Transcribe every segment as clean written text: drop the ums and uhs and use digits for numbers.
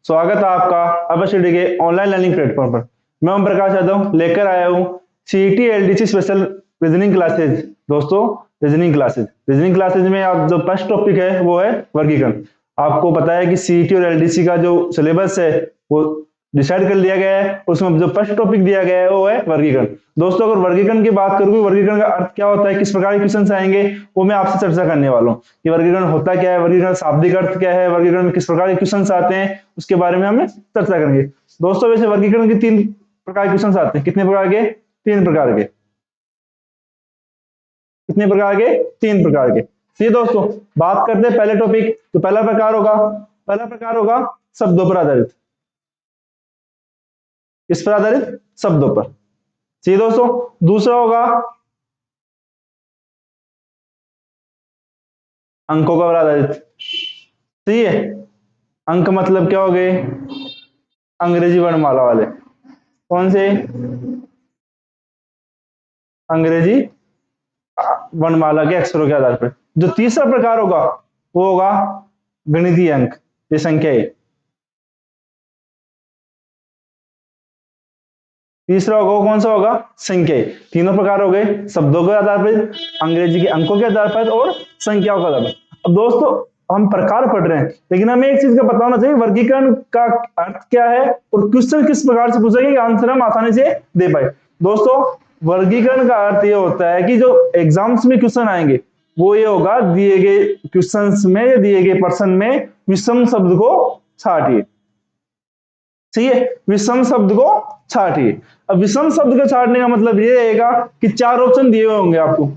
स्वागत है आपका अपर स्टडी के ऑनलाइन लर्निंग प्लेटफॉर्म पर। मैं ओम प्रकाश यादव लेकर आया हूँ CET LDC special reasoning classes. दोस्तों, रीजनिंग क्लासेज में आप जो फर्स्ट टॉपिक है वो है वर्गीकरण। आपको पता है कि सीईटी और एलडीसी का जो सिलेबस है वो डिसाइड कर लिया गया है, उसमें जो फर्स्ट टॉपिक दिया गया है वो है वर्गीकरण। दोस्तों, अगर वर्गीकरण की बात करूँ, वर्गीकरण का अर्थ क्या होता है, किस प्रकार के क्वेश्चन आएंगे, वो मैं आपसे चर्चा करने वाला हूँ कि वर्गीकरण होता क्या है, वर्गीकरण शाब्दिक अर्थ क्या है, वर्गीकरण में किस प्रकार के क्वेश्चन आते हैं, उसके बारे में हमें चर्चा करेंगे। दोस्तों, वैसे वर्गीकरण के 3 प्रकार के क्वेश्चन आते हैं। कितने प्रकार के? 3 प्रकार के। कितने प्रकार के? 3 प्रकार के। चलिए दोस्तों, बात करते हैं पहले टॉपिक। तो पहला प्रकार होगा शब्दों पर आधारित। किस पर आधारित? शब्दों पर। चलिए दोस्तों, दूसरा होगा अंकों पर आधारित। सही है। अंक मतलब क्या हो गए? अंग्रेजी वर्णमाला वाले। कौन से? अंग्रेजी वर्णमाला के अक्षरों के आधार पर। जो तीसरा प्रकार होगा वो होगा गणितीय अंक, ये संख्या है। तीसरा होगा वो कौन सा होगा? संख्या। तीनों प्रकार हो गए, शब्दों के आधार पर, अंग्रेजी के अंकों के आधार पर और संख्याओं के आधार पर। अब दोस्तों, हम प्रकार पढ़ रहे हैं, लेकिन हमें एक चीज का पता होना चाहिए, वर्गीकरण का अर्थ क्या है और क्वेश्चन किस प्रकार से पूछेंगे कि आंसर हम आसानी से दे पाए। दोस्तों, वर्गीकरण का अर्थ ये होता है कि जो एग्जाम्स में क्वेश्चन आएंगे वो ये होगा, दिए गए क्वेश्चंस में या दिए गए प्रश्न में विषम शब्द को छांटिए। ठीक है, विषम शब्द को छांटिए। अब विषम शब्द को छांटने का मतलब ये रहेगा कि 4 ऑप्शन दिए हुए होंगे आपको।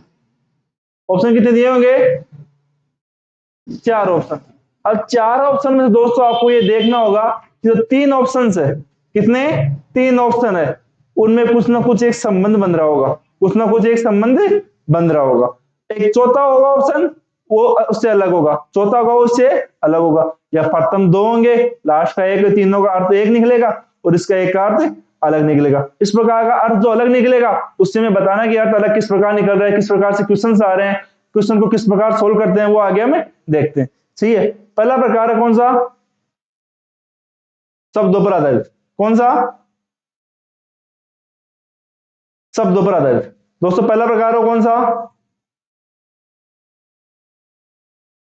ऑप्शन कितने दिए होंगे? 4 ऑप्शन। अब 4 ऑप्शन में दोस्तों आपको ये देखना होगा कि जो 3 ऑप्शन है, कितने? 3 ऑप्शन है, उनमें कुछ ना कुछ एक संबंध बन रहा होगा, कुछ ना कुछ एक संबंध बन रहा होगा। एक चौथा होगा ऑप्शन, वो उससे अलग होगा, चौथा होगा उससे अलग होगा, या प्रथम 2 होंगे, लास्ट का एक, तीनों का अर्थ एक निकलेगा और इसका एक अर्थ अलग निकलेगा। इस प्रकार का अर्थ जो अलग निकलेगा उससे मैं बताना कि अर्थ अलग किस प्रकार निकल रहा है, किस प्रकार से क्वेश्चन आ रहे हैं, क्वेश्चन को किस प्रकार सोल्व करते हैं, वो आगे हमें देखते हैं। सही है। पहला प्रकार है कौन सा? शब्दों पर आधारित। कौन सा? शब्दों पर आधारित। दोस्तों, पहला प्रकार हो कौन सा?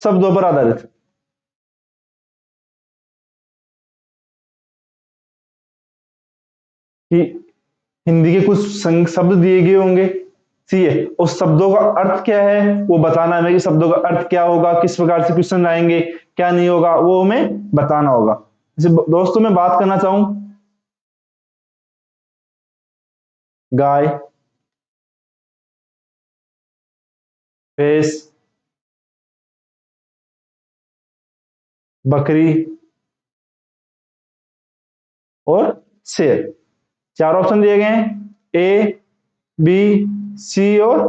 शब्दों पर आधारित। कि हिंदी के कुछ शब्द दिए गए होंगे, ठीक है, उस शब्दों का अर्थ क्या है वो बताना हमें, कि शब्दों का अर्थ क्या होगा, किस प्रकार से क्वेश्चन आएंगे, क्या नहीं होगा, वो हमें बताना होगा। दोस्तों, मैं बात करना चाहूं गाय, भैंस, बकरी और शेर। 4 ऑप्शन दिए गए हैं, ए, बी, सी और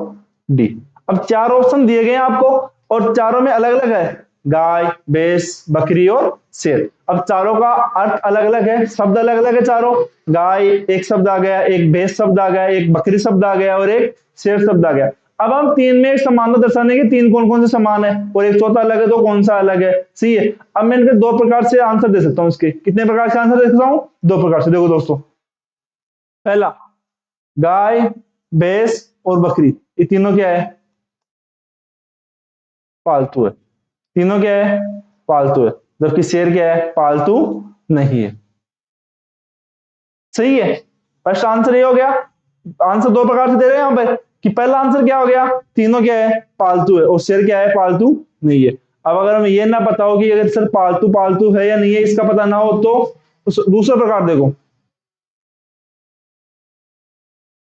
डी। अब 4 ऑप्शन दिए गए हैं आपको और चारों में अलग अलग है, गाय, भैंस, बकरी और शेर। अब चारों का अर्थ अलग अलग है, शब्द अलग अलग है चारों। गाय एक शब्द आ गया, एक भैंस शब्द आ गया, एक बकरी शब्द आ गया और एक शेर शब्द आ गया। अब हम 3 में एक समानता दर्शाने के 3 कौन कौन से समान है और एक चौथा अलग है, तो कौन सा अलग है। सही है। अब मैं इनके 2 प्रकार से आंसर दे सकता हूं। इसके कितने प्रकार से आंसर दे सकता हूं? 2 प्रकार से। देखो दोस्तों, पहला, गाय, भैंस और बकरी, ये तीनों क्या है? पालतू है। तीनों क्या है? पालतू है। जबकि शेर क्या है? पालतू नहीं है। सही है। फर्स्ट आंसर ये हो गया। आंसर 2 प्रकार से दे रहे हैं यहां पर, कि पहला आंसर क्या हो गया? तीनों क्या है? पालतू है और शेर क्या है? पालतू नहीं है। अब अगर हमें ये ना पता हो कि अगर सर पालतू पालतू है या नहीं है, इसका पता ना हो, तो दूसरा प्रकार देखो।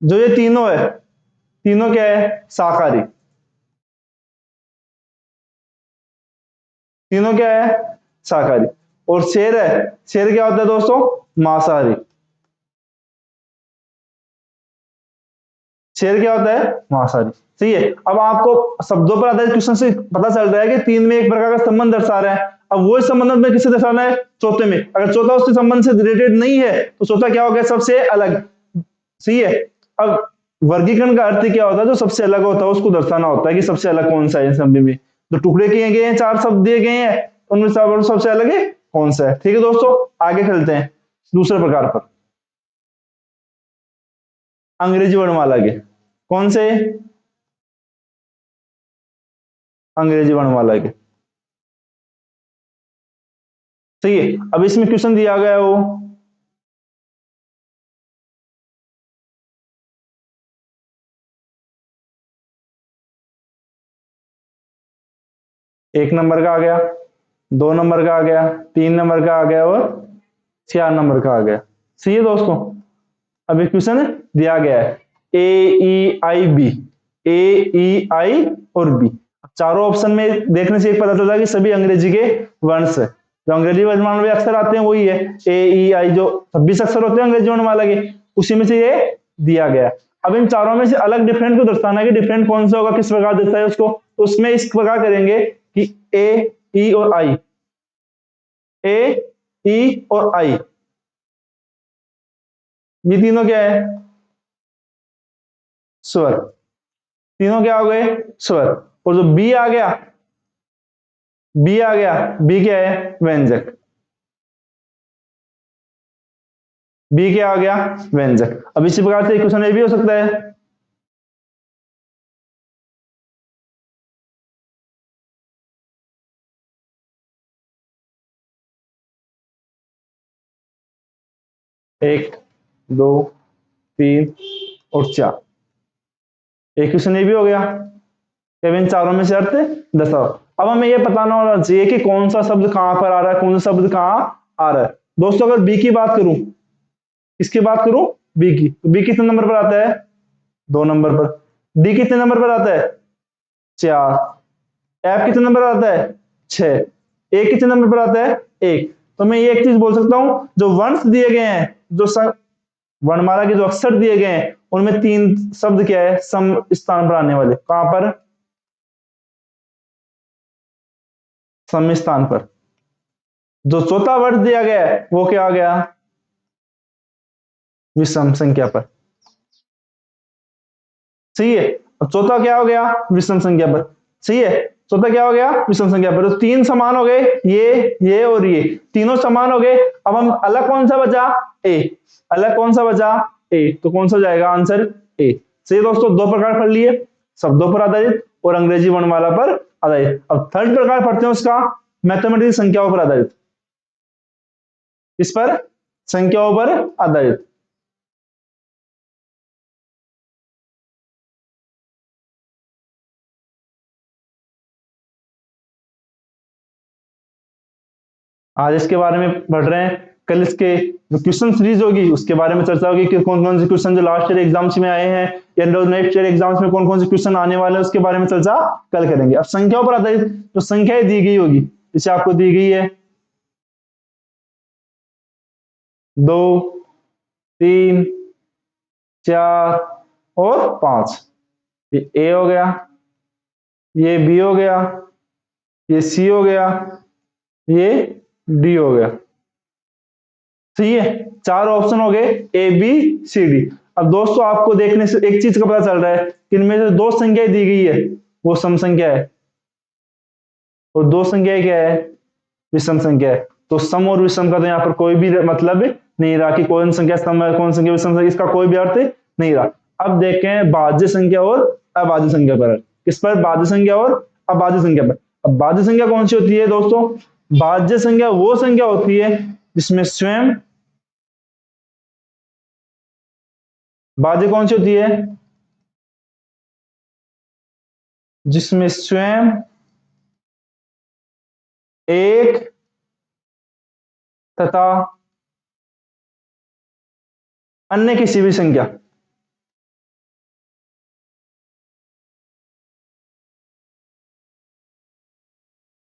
जो ये तीनों है, तीनों क्या है? शाकाहारी। तीनों क्या है? शाकाहारी। और शेर है, शेर क्या होता है दोस्तों? मांसाहारी। शेर क्या होता है? मांसाहारी। सही है। अब आपको शब्दों पर आधारित क्वेश्चन से पता चल रहा है कि 3 में एक प्रकार का संबंध दर्शा रहा है। अब वो संबंध में किससे दर्शाना है? चौथे में। अगर चौथा उसके संबंध से रिलेटेड नहीं है तो चौथा क्या हो गया? सबसे अलग। सही है। अब वर्गीकरण का अर्थ क्या होता है? जो सबसे अलग होता है उसको दर्शाना होता है कि सबसे अलग कौन सा है। इन सभी में जो टुकड़े किए गए हैं, 4 शब्द दिए गए हैं, उनमें सबसे अलग है कौन सा है। ठीक है दोस्तों, आगे चलते हैं दूसरे प्रकार पर, अंग्रेजी वर्णमाला के। कौन से? अंग्रेजी वर्णमाला के। सही है। अब इसमें क्वेश्चन दिया गया है वो, एक नंबर का आ गया, 2 नंबर का आ गया, 3 नंबर का आ गया और 4 नंबर का आ गया। सही है दोस्तों। अब एक क्वेश्चन दिया गया है ए ई आई बी, ए ई आई और बी। चारों ऑप्शन में देखने से एक पता चलता है कि सभी अंग्रेजी के वर्ड्स है। जो अंग्रेजी वर्णमाला में अक्षर आते हैं वही है ए ई आई, जो 26 अक्षर होते हैं अंग्रेजी वर्णमाला के, उसी में से ये दिया गया। अब इन चारों में से अलग डिफरेंट को दर्शाना है कि डिफरेंट कौन सा होगा, किस प्रकार दिखता है उसको, तो उसमें इस प्रकार करेंगे कि ए ई और आई, ए ई और आई, ये तीनों क्या है? स्वर। तीनों क्या हो गए? स्वर। और जो बी आ गया, बी आ गया, बी क्या है? व्यंजक। बी क्या आ गया? व्यंजक। अब इसी प्रकार से क्वेश्चन ये भी हो सकता है, एक, दो, तीन और चार। एक क्वेश्चन ये भी हो गया कि इन चारों में से अर्थ दर्शाओ। अब हमें यह पता होना चाहिए कि कौन सा शब्द कहां पर आ रहा है, कौन सा शब्द कहां आ रहा है। दोस्तों अगर बी की बात करूं, किसकी बात करूं? बी की, तो बी कितने नंबर पर आता है? 2 नंबर पर। डी कितने नंबर पर आता है? 4। एफ कितने नंबर पर आता है? 6। ए कितने नंबर पर आता है? 1। तो मैं ये एक चीज बोल सकता हूं, जो वर्ड्स दिए गए हैं, जो वर्णमाला के जो अक्षर दिए गए हैं, उनमें 3 शब्द क्या है? सम स्थान पर आने वाले। कहां पर? सम स्थान पर। जो चौथा वर्ड दिया गया है वो क्या आ गया? विषम संख्या पर। सही है। अब चौथा क्या हो गया? विषम संख्या पर। सही है। चौथा क्या हो गया? विषम संख्या पर। तो 3 समान हो गए, ये और ये तीनों समान हो गए। अब हम अलग कौन सा बचा? ए। अलग कौन सा बचा? ए। तो कौन सा जाएगा आंसर? ए। सही दोस्तों, 2 प्रकार पढ़ लिए, शब्दों पर आधारित और अंग्रेजी वर्णमाला पर आधारित। अब थर्ड प्रकार पढ़ते हैं उसका, मैथमेटिकल संख्याओं पर आधारित। इस पर संख्याओं पर आधारित। आज इसके बारे में पढ़ रहे हैं, कल इसके जो क्वेश्चन सीरीज होगी उसके बारे में चर्चा होगी कि कौन कौन से क्वेश्चन जो लास्ट ईयर एग्जाम्स में आए हैं या नेक्स्ट ईयर एग्जाम्स में कौन कौन से क्वेश्चन आने वाले हैं उसके बारे में चर्चा कल करेंगे। अब संख्याओं पर आधारित जो संख्याएं दी गई होगी, जैसे आपको दी गई है 2, 3, 4 और 5। ये ए हो गया, ये बी हो गया, ये सी हो गया, ये डी हो गया। सही है। 4 ऑप्शन हो गए, ए बी सी डी। अब दोस्तों आपको देखने से एक चीज का पता चल रहा है कि इनमें से 2 संख्याएं दी गई है वो सम संख्या है, और 2 संख्याएं क्या है? विषम संख्या है। तो सम और विषम का तो यहाँ पर कोई भी मतलब नहीं रहा कि कौन संख्या सम है कौन संख्या विषम है, इसका कोई भी अर्थ नहीं रहा। अब देखें भाज्य संख्या और अभाज्य संख्या पर। किस पर? भाज्य संख्या और अभाज्य संख्या पर। अब भाज्य संख्या कौन सी होती है दोस्तों? भाज्य संख्या वो संख्या होती है जिसमें स्वयं, भाज्य कौन सी होती है? जिसमें स्वयं एक तथा अन्य किसी भी संख्या,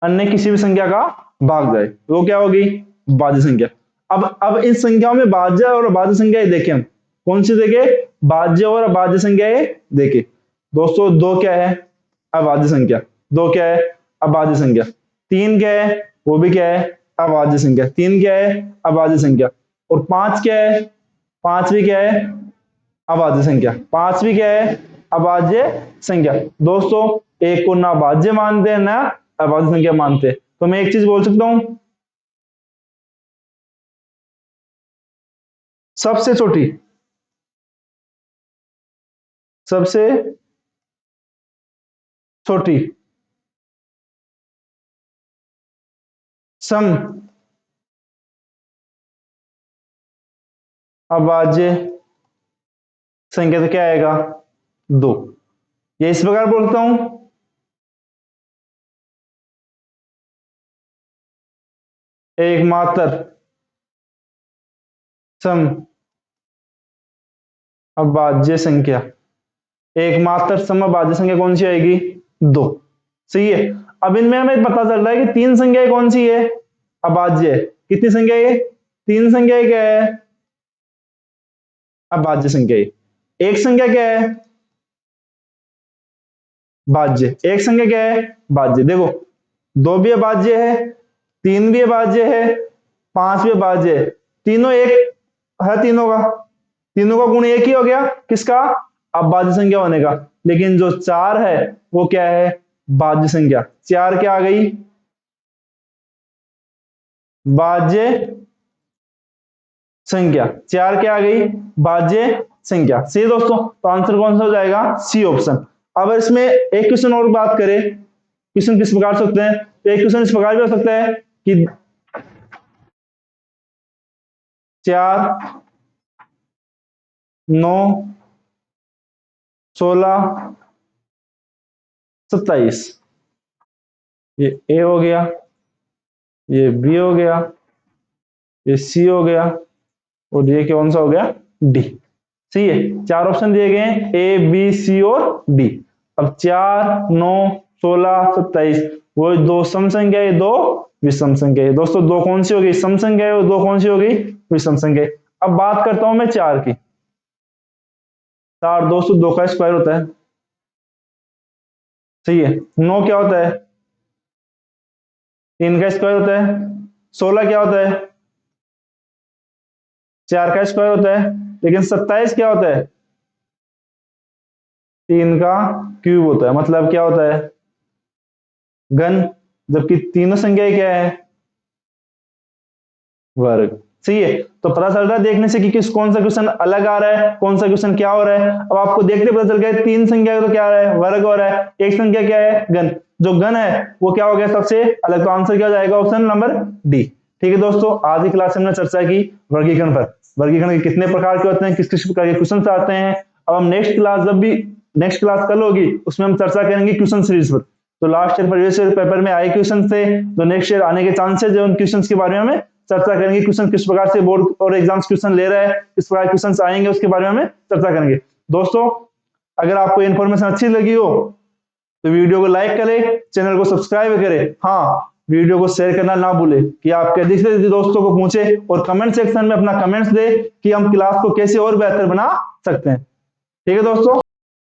अन्य किसी भी संख्या का भाग जाए, वो क्या होगी? भाज्य संख्या। अब इन संख्याओं में भाज्य और अभाज्य संख्याएं देखें हम, कौन सी देखे? भाज्य और अभाज्य संख्याएं देखे। दोस्तों 2 क्या है? अभाज्य संख्या। 2 क्या है? अभाज्य संख्या। 3 क्या है? वो भी क्या है? अभाज्य संख्या। 3 क्या है? अभाज्य संख्या। और 5 क्या है? 5 भी क्या है? अभाज्य संख्या। 5 भी क्या है? अभाज्य संख्या। दोस्तों एक को ना भाज्य मानते हैं ना अभाज्य संख्या मानते हैं। तो मैं एक चीज बोल सकता हूं, सबसे छोटी, सबसे छोटी सम अभाज्य संख्या तो क्या आएगा? 2। ये इस प्रकार बोलता हूं, एकमात्र सम अभाज्य संख्या, एकमात्र सम अभाज्य संख्या कौन सी आएगी? 2। सही है। अब इनमें हमें पता चल रहा है कि 3 संख्याएं कौन सी है? अभाज्य है। कितनी संख्या है? 3 संख्याएं क्या है? अभाज्य संख्या है। एक संख्या क्या है? भाज्य। एक संख्या क्या है? भाज्य। देखो, 2 भी अभाज्य है, 3 भी अभाज्य है, 5 भी अभाज्य है, तीनों एक है, तीनों का गुण एक ही हो गया, किसका? अभाज्य संख्या होने का। लेकिन जो 4 है वो क्या है? भाज्य संख्या। 4 क्या आ गई? भाज्य संख्या। 4 क्या आ गई? भाज्य संख्या। सही दोस्तों, तो आंसर कौन सा हो जाएगा? C option. अब इसमें एक क्वेश्चन और बात करें, क्वेश्चन किस प्रकार से होते हैं, तो एक क्वेश्चन इस प्रकार भी हो सकता है कि 4, 9, 16, 27, ये ए हो गया, ये बी हो गया, ये सी हो गया, और ये कौन सा हो गया? डी। सही है। 4 ऑप्शन दिए गए हैं, ए बी सी और डी। अब 4, 9, 16, 27, वो 2 सम संख्या है, 2 विषम संख्या है। दोस्तों 2 कौन सी होगी? सम संख्या है, और 2 कौन सी होगी? विषम संख्या। अब बात करता हूं मैं 4 की। 4 दोस्तों 2 का स्क्वायर होता है। सही है। 9 क्या होता है? 3 का स्क्वायर होता है। 16 क्या होता है? 4 का स्क्वायर होता है। लेकिन 27 क्या होता है? 3 का क्यूब होता है। मतलब क्या होता है? घन। जबकि तीनों संख्याएं क्या है? वर्ग। सही है। तो पता चल रहा है देखने से कि कौन सा क्वेश्चन अलग आ रहा है, कौन सा क्वेश्चन क्या हो रहा है। अब आपको देखते पता चल गया, 3 संख्या तो क्या आ रहा है? वर्ग हो रहा है। एक संख्या क्या है? घन। जो घन है वो क्या हो गया? सबसे अलग। तो आंसर क्या हो जाएगा? Option number D. ठीक है दोस्तों, आज की क्लास में हमने चर्चा की वर्गीकरण पर। वर्गीकरण के कितने प्रकार के होते हैं, किस किस प्रकार के क्वेश्चन आते हैं। अब हम नेक्स्ट क्लास, जब भी नेक्स्ट क्लास कल होगी, उसमें हम चर्चा करेंगे क्वेश्चन सीरीज पर। तो last year previous year paper में आए क्वेश्चन थे, तो नेक्स्ट ईयर आने के चांसेस है, उन क्वेश्चन के बारे में हमें चर्चा करेंगे। क्वेश्चन किस प्रकार से बोर्ड और एग्जाम्स क्वेश्चन ले रहा है, किस प्रकार क्वेश्चन आएंगे, उसके बारे में हमें चर्चा करेंगे। दोस्तों अगर आपको इन्फॉर्मेशन अच्छी लगी हो तो वीडियो को लाइक करें, चैनल को सब्सक्राइब करें। हाँ, वीडियो को शेयर करना ना भूले कि आपके अधिक से अधिक दोस्तों को पहुंचे, और कमेंट सेक्शन में अपना कमेंट्स दे कि हम क्लास को कैसे और बेहतर बना सकते हैं। ठीक है दोस्तों।